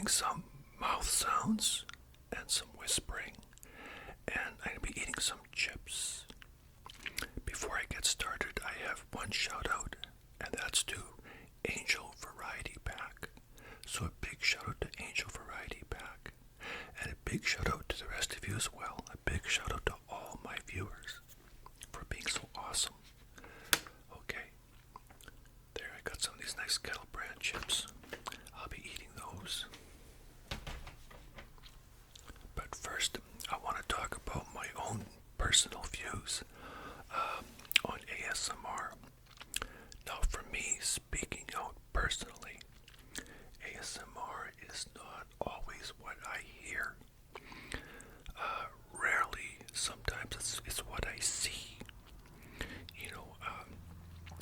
doing some mouth sounds and some whispering, and I'm going to be eating some chips. Before I get started, I have one shout out, and that's to Angel Variety Pack. So a big shout out to Angel Variety Pack, and a big shout out to the rest of you as well. A big shout out to all my viewers for being so awesome. Okay, there, I got some of these nice Kettle brand chips. I'll be eating those. But first, I want to talk about my own personal views on ASMR. Now, for me, speaking out personally, ASMR is not always what I hear. Rarely, sometimes it's what I see.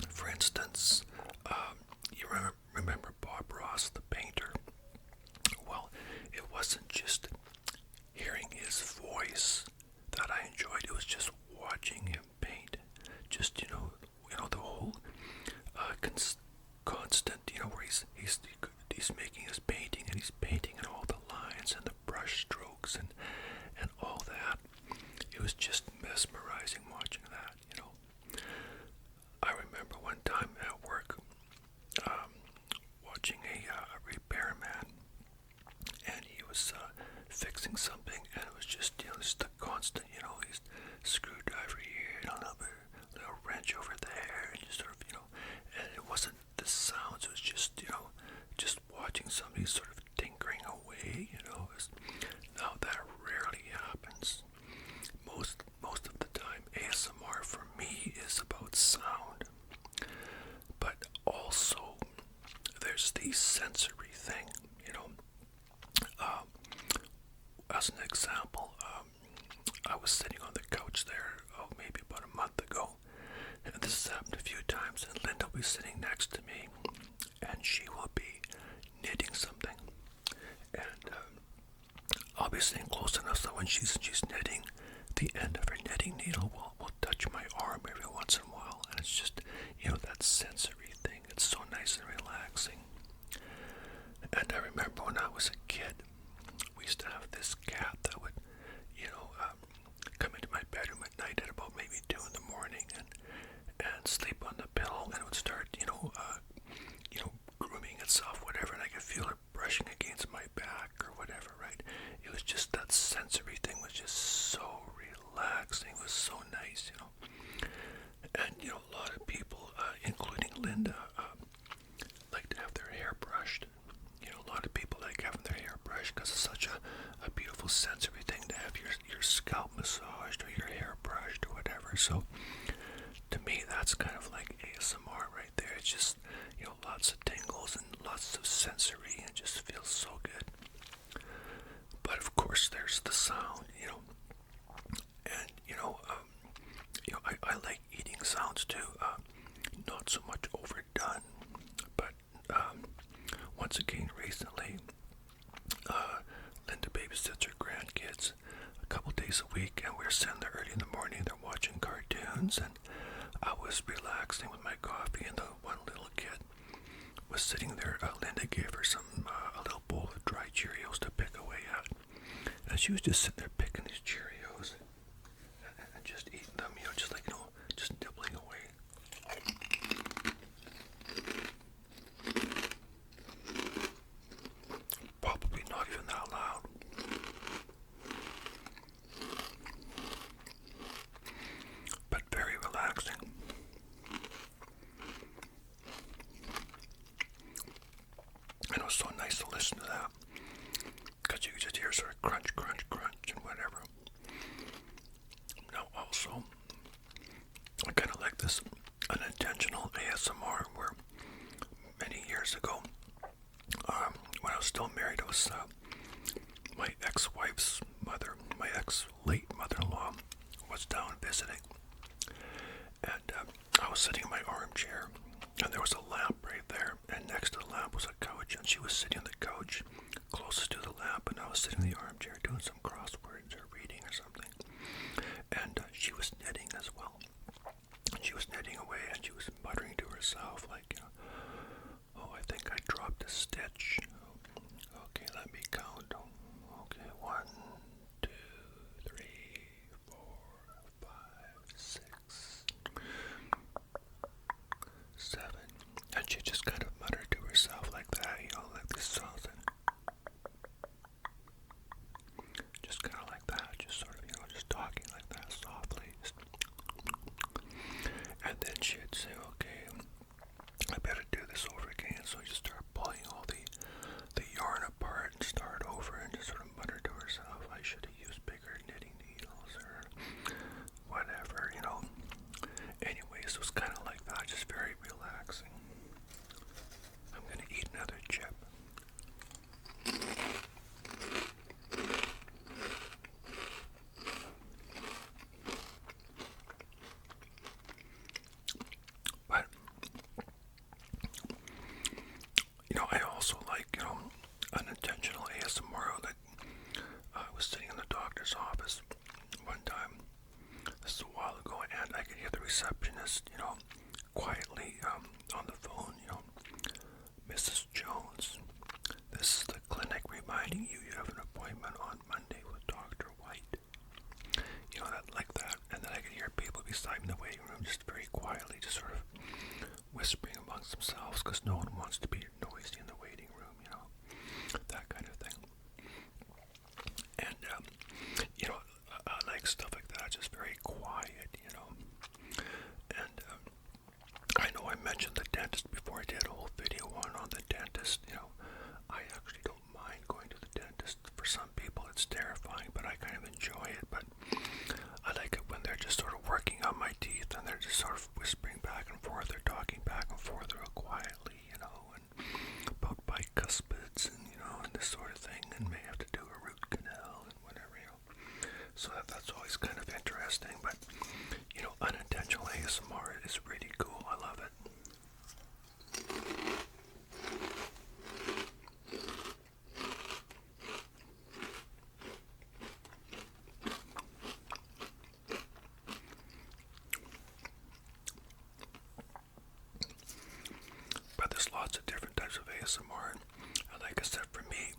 For instance, you remember Bob Ross, the painter? Well, it wasn't just hearing his voice that I enjoyed. It was just watching him paint. Just the whole constant, where he's making his painting, and he's painting in all the lines and the brush strokes and all that. It was just mesmerizing watching that. I remember one time at work watching a repairman, and he was fixing something, and it was just just the constant, he's screwdriver here, and a little wrench over there, and just sort of, and it wasn't the sounds, it was just, just watching somebody sort of tinkering away, now that rarely happens. Most of the time, ASMR for me is about sound, but also there's the sensory thing, as an example, I was sitting on the couch there, maybe about a month ago, and this has happened a few times, and Linda will be sitting next to me, and she will be knitting something, and I'll be sitting close enough so when she's knitting, the end of her knitting needle will touch my arm every once in a while, and it's just, that sensory thing. It's so nice and relaxing. And I remember when I was a kid, we used to have this cat that would, come into my bedroom at night at about maybe 2 in the morning and sleep on the pillow, and it would start, grooming itself, whatever, and I could feel her brushing against my back or whatever, right? It was just that sensory thing was just so relaxing. It was so nice, And, a lot of people, including Linda, like to have their hair brushed. A lot of people like having their hair brushed because it's such a beautiful sensory thing to have your scalp massaged or your hair brushed or whatever. So, to me, that's kind of like ASMR right there. It's just, lots of tingles and lots of sensory, and it just feels so good. But of course, there's the sound, and I like eating sounds too. Not so much overdone, but once again, recently, Linda babysits her grandkids a couple days a week, and we're sitting there early in the morning. They're watching cartoons, and I was relaxing with my coffee, and the one little kid was sitting there. Linda gave her a little bowl of dry Cheerios to pick away at, and she was just sitting there picking these Cheerios and just eating them, just like, just nibbling away. Probably not even that loud. But very relaxing. And it was so nice to listen to that, because you could just hear sort of crunch, crunch, crunch, and whatever. Now also, I kind of like this unintentional ASMR, where many years ago, when I was still married, it was my ex-wife's mother, my ex-late mother-in-law, was down visiting, and I was sitting in my armchair, and there was a lamp right there, and next to the lamp was a couch, and she was sitting on the couch closest to the lamp, and I was sitting in the armchair doing some crosswords or reading or something, and she was knitting as well. And she was knitting away, and she was muttering to herself, like, oh, I think I dropped a stitch. Okay, let me count. Okay, 1, 2, 3, 4, 5, 6, 7. And she just kind of muttered to herself like that, like this sounds. Just kind of like that, just sort of, just talking like that softly. And then she'd say, okay, I better do this over again. So I just start pulling all the yarn apart and start over and just sort of mutter to herself, I should have used bigger knitting needles or whatever, Anyways, it was kind of like that, just very relaxing. I'm going to eat another chip. But, I also like, unintentional ASMR. Like, I was sitting in the doctor's office one time, this is a while ago, and I could hear the receptionist, quietly on the phone, Mrs. Jones, this is the clinic reminding you you have an appointment on Monday with Dr. White. That like that. And then I could hear people beside me in the waiting room just very quietly, just sort of whispering amongst themselves because no one wants to be noisy in the waiting room, that kind of thing. And, I like stuff like that, just very quiet, And I know I mentioned the dentist before. I did a whole video on the dentist. I actually don't mind going to the dentist. For some people it's terrifying, but I kind of enjoy it. But I like it when they're just sort of working on my teeth and they're just sort of whispering back and forth. They're talking back and forth real quietly, and about bicuspids and, and this sort of thing, and may have to do a root canal and whatever, So that's always kind of interesting. But, unintentional ASMR is really cool. I love it. But there's lots of different types of ASMR. And like I said, for me,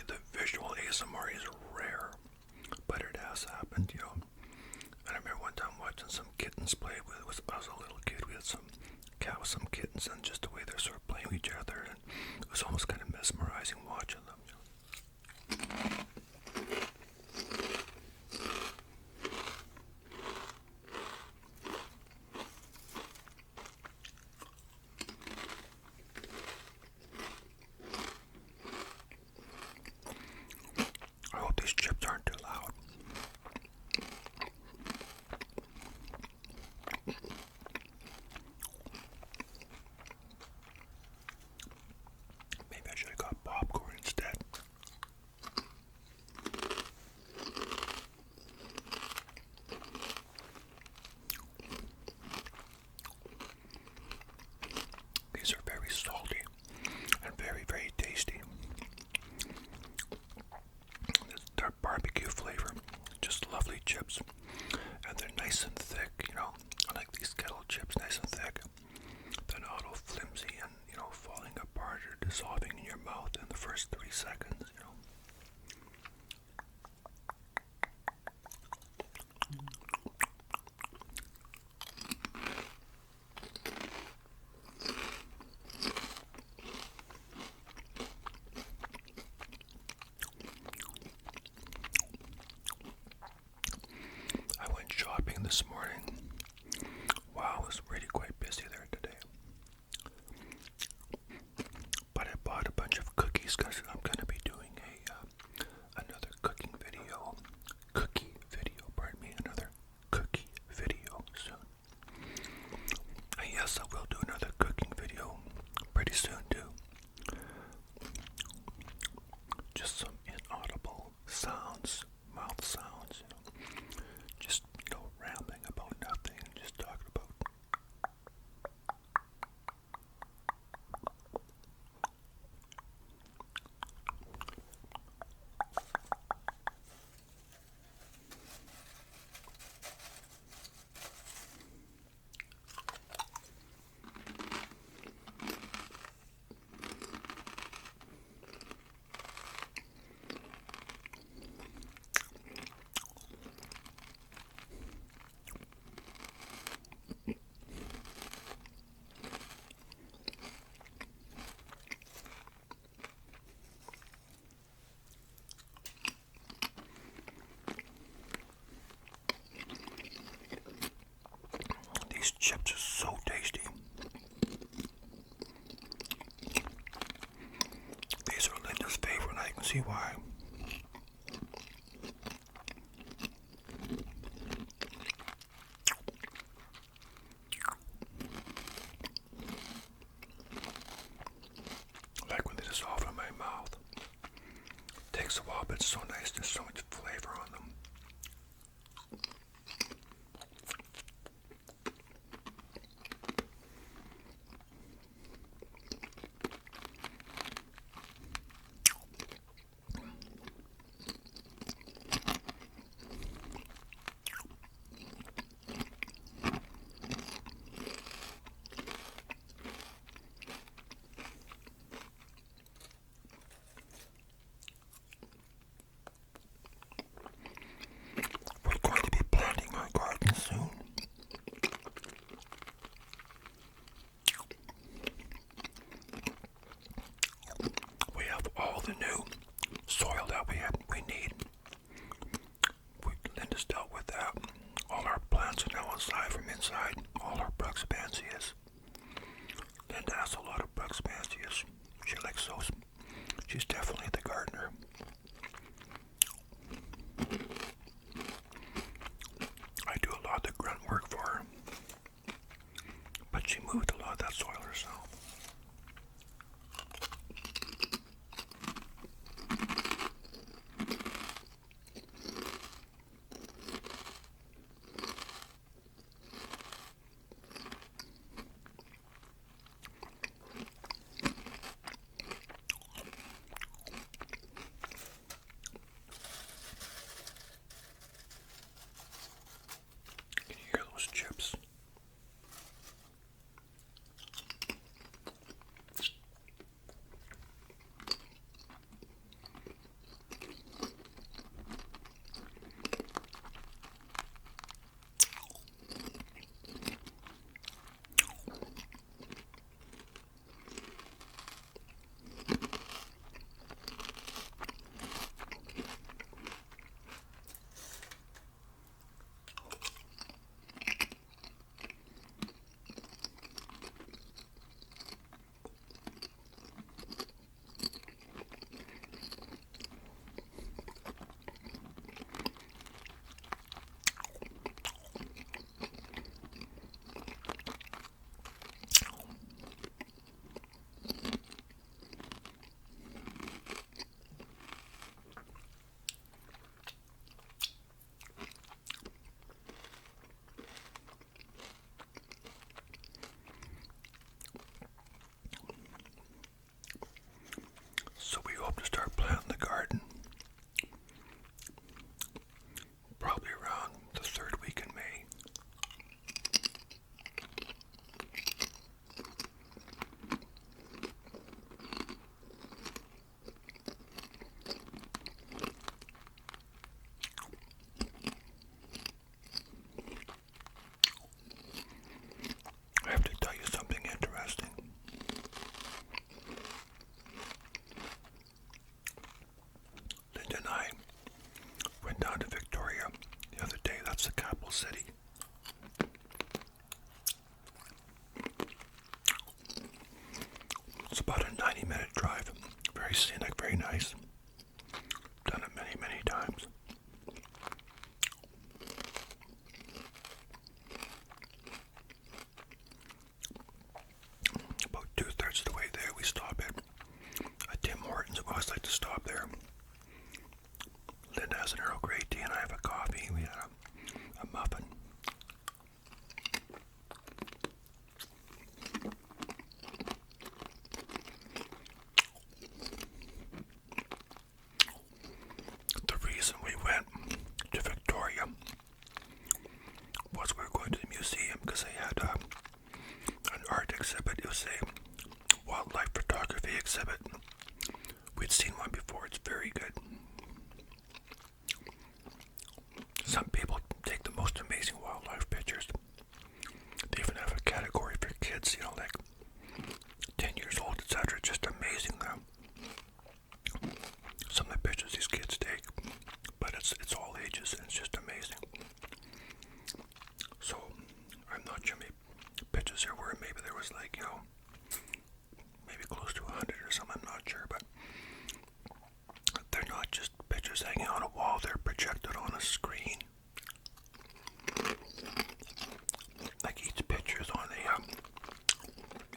the visual ASMR is rare, but it has happened, And I remember one time watching some kittens play with. I was a little kid. We had some cat with some kittens, and just the way they're sort of playing with each other, and it was almost kind of mesmerizing watching them. I hope these chips aren't too loud. Maybe I should have got popcorn instead. These are very salty and very, very tasty. They're barbecue flavor, just lovely chips, and they're nice and thick. I like these kettle chips, nice and thick. They're not all flimsy and falling apart or dissolving in your mouth in the first 3 seconds. I went shopping this morning. Wow, it was really quite busy there today. But I bought a bunch of cookies because I'm going to be doing another cookie video, another cookie video soon. And yes, I will do another cooking video pretty soon too. Just some inaudible sounds, mouth sounds, just, rambling about nothing, just talking about. see why. Like when they dissolve in my mouth. Takes a while, but it's so nice. There's so much flavor on them. We're going to be planting our garden soon. We have all the new soil that we need. Linda's dealt with that. All our plants are now inside from inside. All our Bruxbansias. Linda has a lot of Bruxbansias. She likes those. She's definitely the gardener. I do a lot of the grunt work for her. But she moved a lot of that soil herself. Can you hear those chips? So we hope to start planting the garden probably around the third week in May. I have to tell you something interesting. Linda and I went down to Victoria the other day. That's the capital city. It's about a 90-minute drive. Very scenic, very nice. Done it many, many times. About 2/3 of the way there, we stop at a Tim Hortons. We always like to stop there. Linda has an Earl Grey tea and I have a coffee. We had a muffin. The reason we went to Victoria was we were going to the museum because they had an art exhibit. It was a wildlife photography exhibit. We'd seen one before. It's very good. Some people take the most amazing wildlife pictures. They even have a category for kids, like 10 years old, etc. Just amazing. Some of the pictures these kids take, but it's all ages, and it's just amazing. So I'm not sure how many pictures there were. Maybe there was maybe close to 100 or something. I'm not sure, but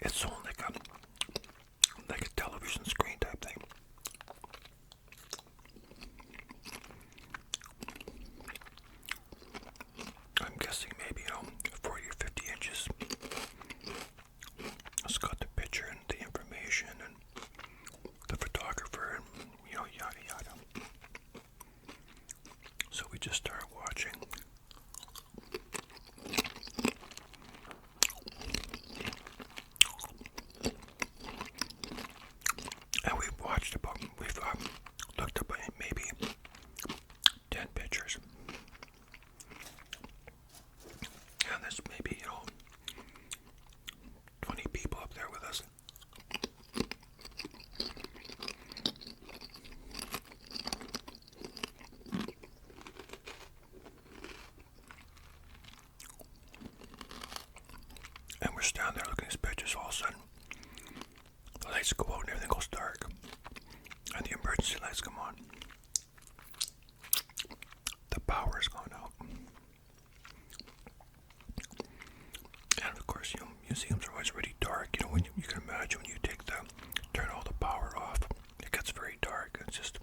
It's on like a television screen type thing. I'm guessing maybe 40 or 50 inches. It's got the picture and the information and the photographer and yada yada. So we just started watching. And we've looked up maybe 10 pictures. And there's maybe, 20 people up there with us. And we're standing there looking at these pictures. All of a sudden, the lights go out and everything goes dark. And the emergency lights come on. The power's gone out. And of course, museums are always really dark. When you can imagine when you turn all the power off, it gets very dark. It's just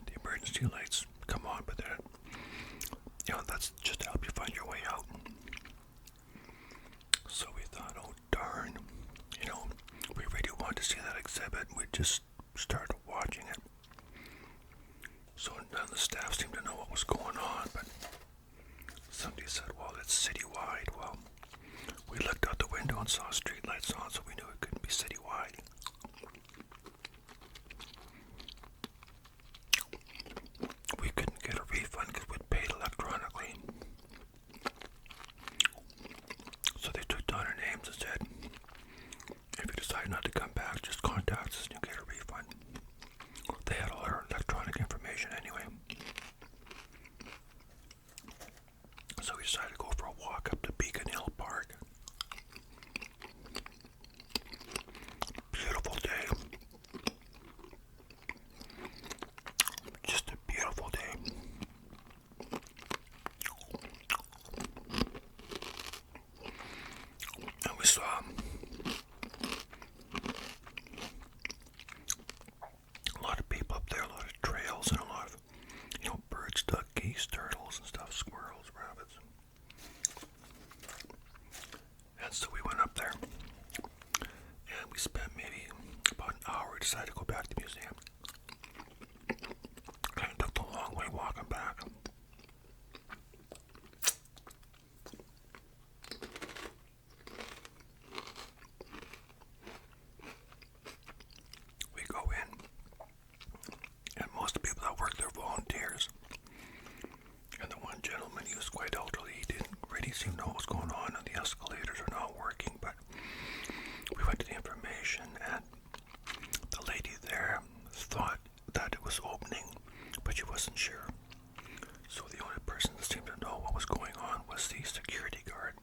the emergency lights come on, but then, that's just to help you find your way out. So we thought, oh darn, we really wanted to see that exhibit. We just started watching it. So none of the staff seemed to know what was going on, but somebody said, well, it's citywide. Well, we looked out the window and saw street lights on, so we knew it couldn't be citywide. We couldn't get a refund because we'd paid electronically. So they took down our names and said, if you decide not to come back, just contact us and you'll get a refund. They had all our electronic information anyway. So we decided to go for a walk up to Beacon Hill Park. Beautiful day. Just a beautiful day. And we saw a lot of people up there, a lot of trails, and a lot of, birds, duck, geese, turtles, and stuff, squirrels, rabbits. And so we went up there, and we spent maybe about an hour. We decided to go back to the museum. Kind of took the long way walking back. We go in, and most of the people that work there are volunteers. And the one gentleman, he was quite elderly. He didn't really seem to know what was going on, and the escalators are not working. But we went to the information, and the lady there thought that it was opening, but she wasn't sure. So the only person that seemed to know what was going on was the security guard.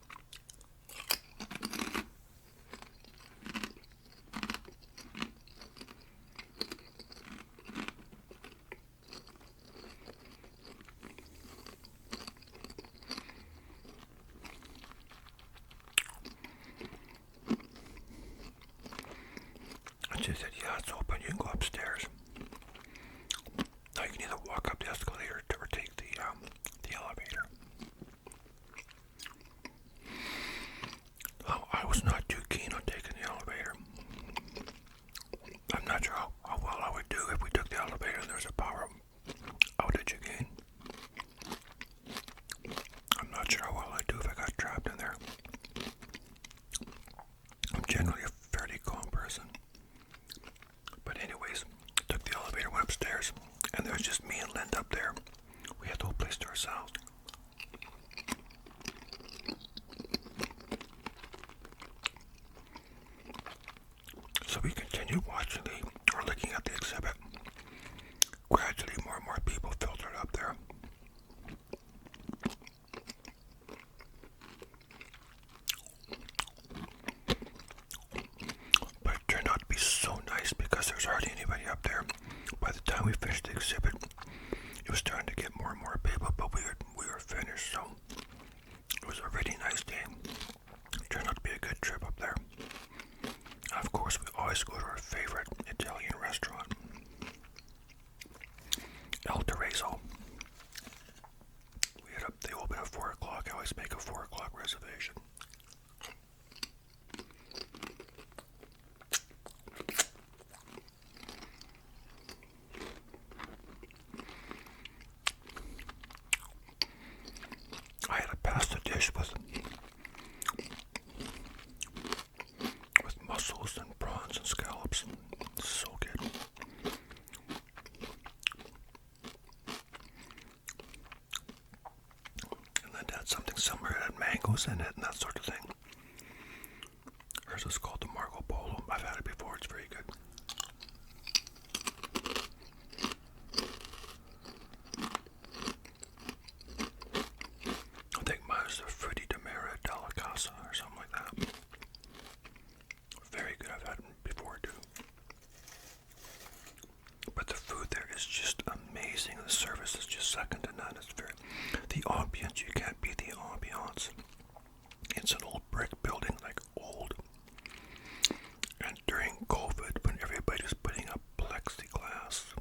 And she said, yeah, it's open. You can go upstairs. Now you can either walk up the escalator or take the elevator. Oh, I was not too keen on taking the elevator. I'm not sure how well I would do if we took the elevator and there's a power outage again. I'm not sure how well I'd do if I got trapped in there. I'm generally a fairly calm person. But anyways, took the elevator, went upstairs, and there was just me and Linda up there. We had the whole place to ourselves. So we continued watching or looking at the exhibit. Gradually, more and more people filtered up there. But it turned out to be so nice because there's hardly anybody up there. By the time we finished the exhibit, it was starting to get more and more people, but we were finished, so it was a really nice day. It turned out to be a good trip up there. always go to our favorite Italian restaurant, El Terrazzo. They open at 4 o'clock. I always make a 4 o'clock reservation. I had a pasta dish with mussels and prawns and scallops. So good. And then had something similar. It had mangoes in it and that sort of thing. Hers is called the Marco Polo. I've had it before. It's very good. I think mine is the Frutti di Mare della Casa or something like that. Very good. I've had it before too. But the food there is just amazing. The service is just second to none. It's very the ambience. You can't beat the ambiance. It's an old brick building, like old. And during COVID, when everybody was putting up plexiglass,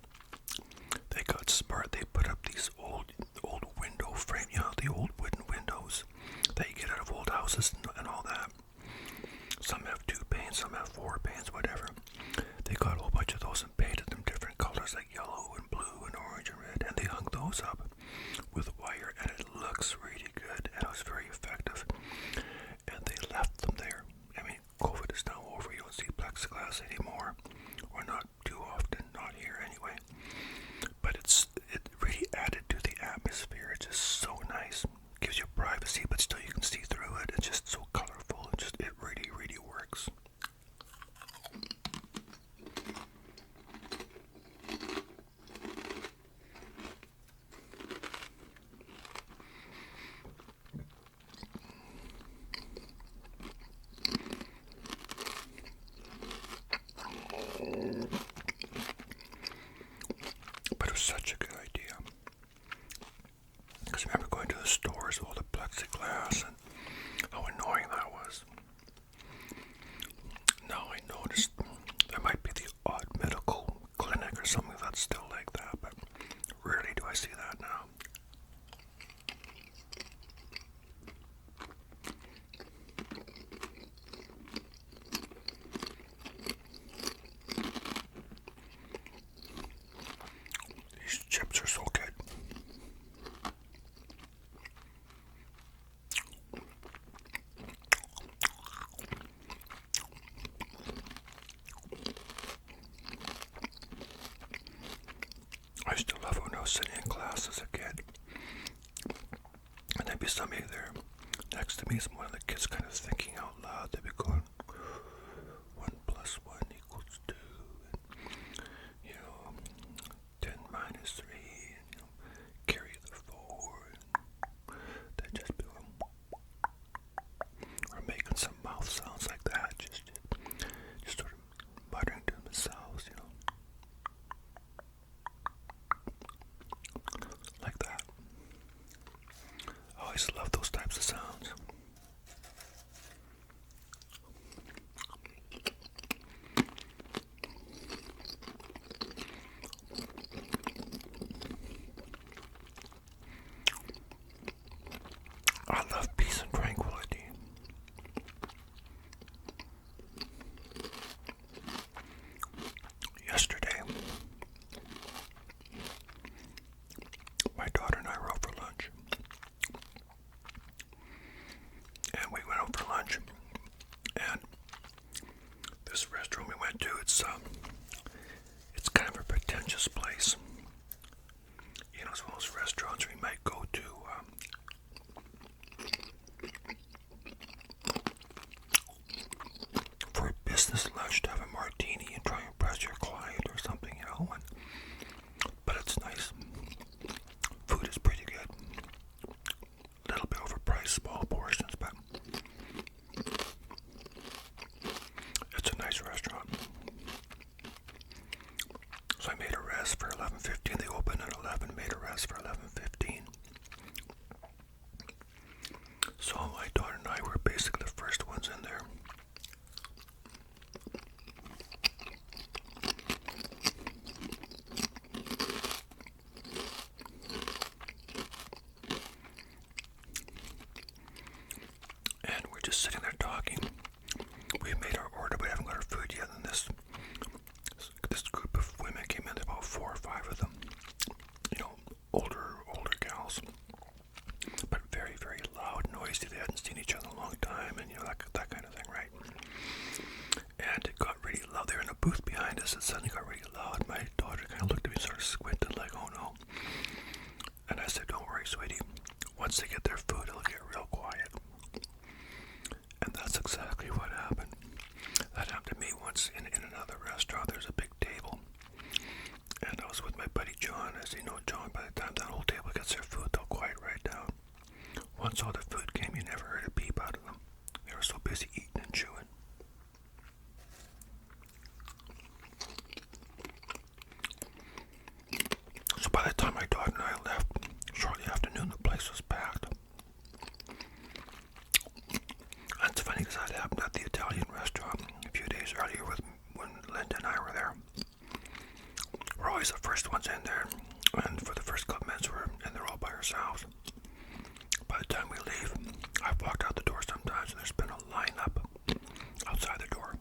they got smart. They put up these old window frame, the old wooden windows that you get out of old houses and all that. Some have 2 panes, some have 4 panes, whatever. They got a whole bunch of those and painted them different colors, like yellow and blue and orange and red, and they hung those up with wire, and it looks really good, and it was very effective. And they left them there. I mean, COVID is now over. You don't see plexiglass anymore, or not too often, not here anyway. But it really added to the atmosphere. It's just so nice. Gives you privacy, but still you can see through it. It's just so colorful. It really, really works. But it was such a good idea. Because I remember going to the stores with all the plexiglass and how annoying that was. Now I noticed there might be the odd medical clinic or something that's still like that, but rarely do I see that now. These chips are so good. I used to love when I was sitting in class as a kid, and there'd be somebody there next to me, one of the kids kind of thinking out loud. They'd be going, 1 plus 1 equals 2, and, 10 minus 3, and, carry the 4, and they'd just be going, or making some mouth sounds like that, just sort of muttering to themselves, like that. I always love those types of sounds. I love peace and tranquility. Yesterday, my daughter and I were out for lunch. And we went out for lunch. And this restaurant we went to, it's kind of a pretentious place. It's one of those restaurants we might go to for a business lunch to have a martini and try and impress your client or something, but it's nice. Food is pretty good. A little bit overpriced, small portions, but it's a nice restaurant. So I made a res for $11.15. They opened at 11, made a res for $11.15. suddenly got really loud. My daughter kind of looked at me, sort of squinted, like, "Oh no." And I said, "Don't worry, sweetie. Once they get their food, it'll get real quiet." And that's exactly what happened. That happened to me once in another restaurant. There's a big table, and I was with my buddy John. As you know, John, by the time that whole table gets their food, they'll quiet right down. Once all the food came, you never heard a peep out of them. They were so busy eating and chewing. So by the time my daughter and I left, shortly after noon, the place was packed. And it's funny because that happened at the Italian restaurant a few days earlier when Linda and I were there. We're always the first ones in there, and for the first couple minutes we're in there all by ourselves. By the time we leave, I've walked out the door sometimes and there's been a line up outside the door.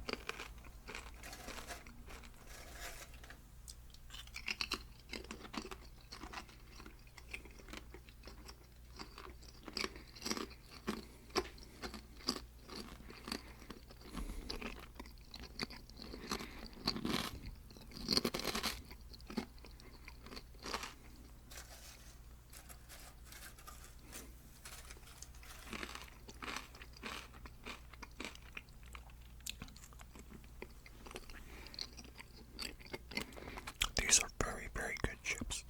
These are very, very good chips.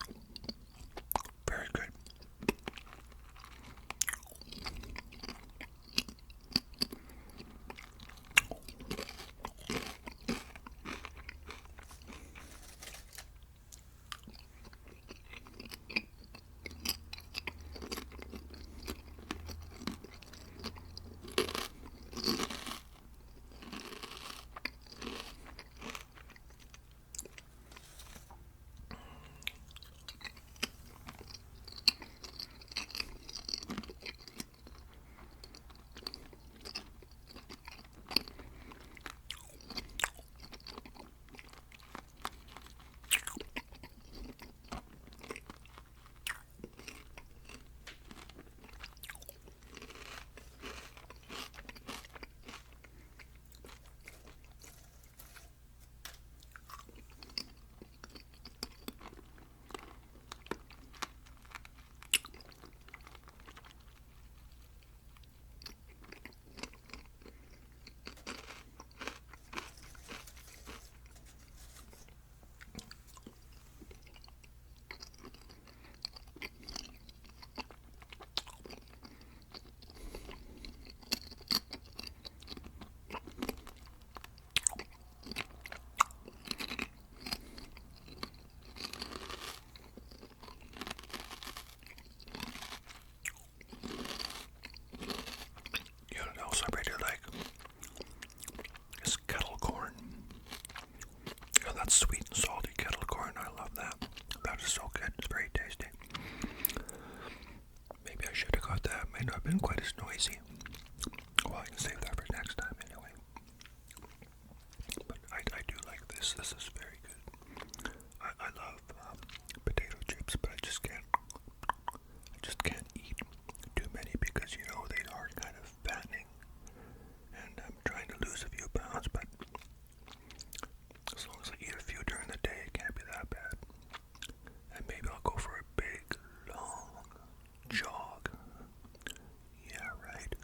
Very good. I really like is kettle corn. And that's sweet and salty kettle corn. I love that. That is so good. It's very tasty. Maybe I should have got that. Might not have been quite as noisy. Well, I can save that for next time anyway. But I do like this. This is very good. I love potato chips, but I just can't eat too many because you know they are kind of fattening. And I'm trying to lose a few pounds, but as long as I eat a few during the day, it can't be that bad. And maybe I'll go for a big, long jog. Yeah, right.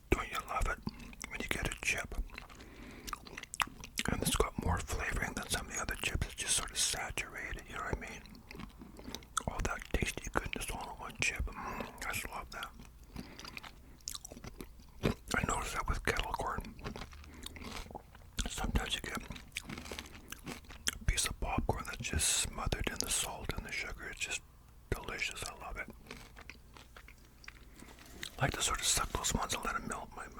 Don't you love it when you get a chip and it's got more flavoring than some of the other chips? It's just sort of saturated, you know what I mean? All that tasty goodness all in one chip. I just love that. I notice that with kettle corn. Sometimes you get a piece of popcorn that's just smothered in the salt and the sugar. It's just delicious. I love it. I like to sort of suck those ones and let them melt in my mouth.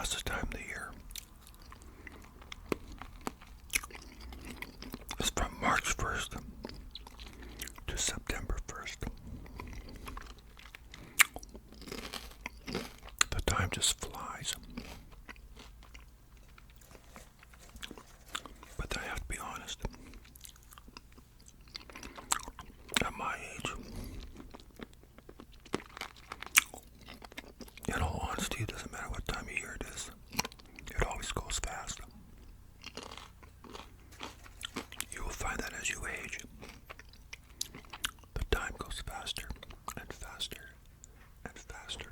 fastest time of the year. It's from March 1st to September 1st. The time just flies. But I have to be honest. At my age, in all honesty, it doesn't matter what time of year it is. It always goes fast. You will find that as you age, the time goes faster and faster and faster.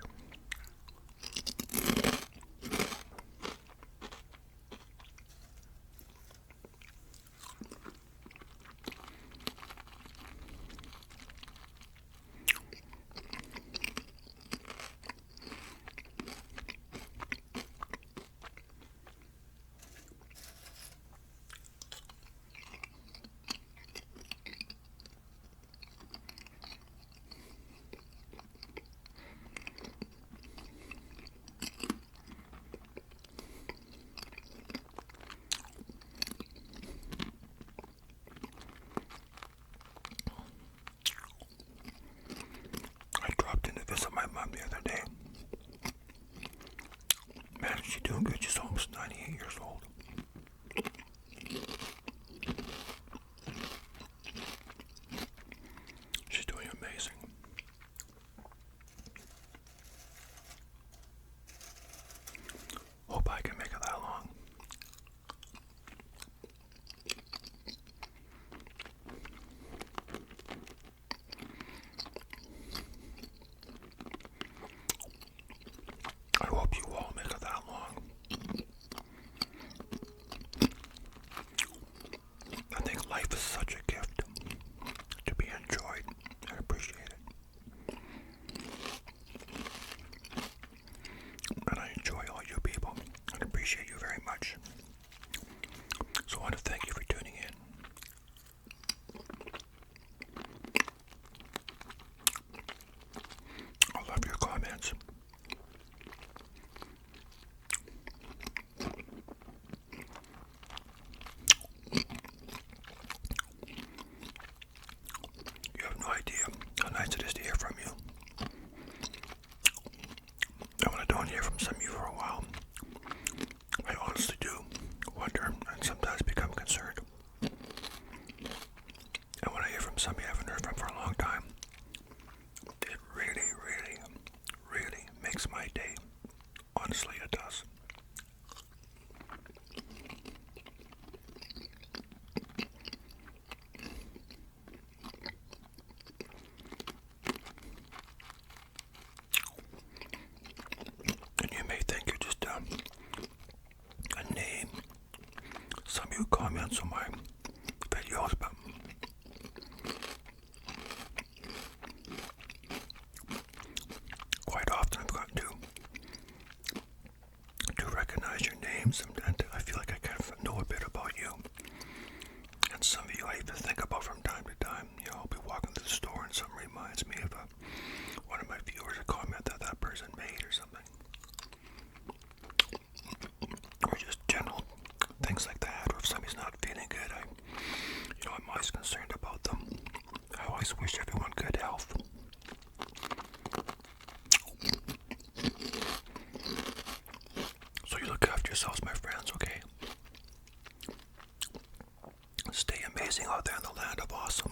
I dropped in to visit my mom the other day. Man, she's doing good. She's almost 98 years old. She's doing amazing. Hope I can make it that long. I hope you all make it that long. I think life is such a gift to be enjoyed and appreciated. And I enjoy all you people and appreciate you very much. So I want to thank you for tuning in. I love your comments. You have no idea how nice it is to hear from you. And when I don't hear from some of you for a while, I honestly do wonder and sometimes become concerned. And when I hear from some you haven't heard from for a long time, it really, really, really makes my day. Honestly, it does. And you may think you're just a name. Some of you comments on my videos, but quite often I've gotten to recognize your names, and I feel like I kind of know a bit about you. And some of you I even think about from time to time. You know, I'll be walking through the store and something reminds me of one of my viewers, a comment that person made or something. Or just general things like that. Or if somebody's not feeling good, I'm always concerned about them. I always wish everyone good health. So you look after yourselves, my friends, okay? Stay amazing out there in the land of awesome.